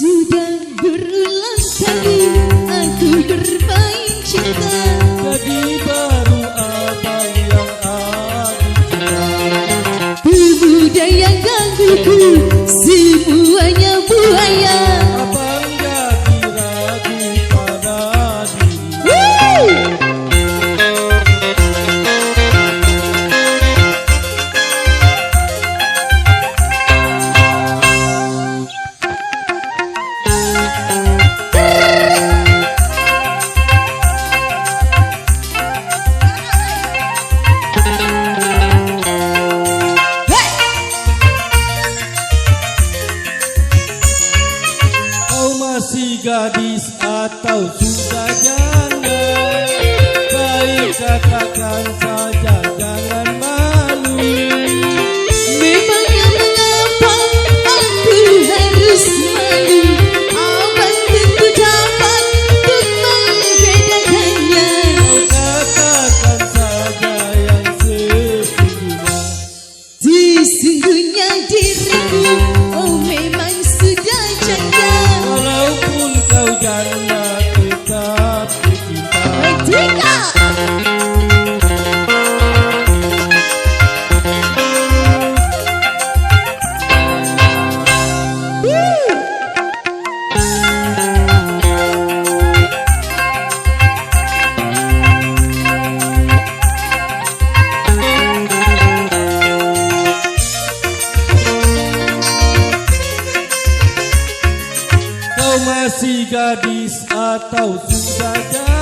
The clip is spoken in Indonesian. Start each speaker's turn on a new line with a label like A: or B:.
A: Sudah berulang kali aku bermain cinta,
B: Jadi baru abang yang aku cinta.
A: pemuda yang gangguku semuanya buaya.
B: Abang jadi ragu pada diri. Kau masih gadis atau sudah janda? Baik katakan saja, jangan malu.
A: Memangnya mengapa aku harus malu? Abang tentu dapat untuk membedakannya.
B: Kau katakan saja yang sesungguhnya.
A: Sesungguhnya diriku, oh memang sudah janda.
B: Walaupun kau janda tetap dicinta.
A: Tika!
B: Kau masih gadis atau sudah janda?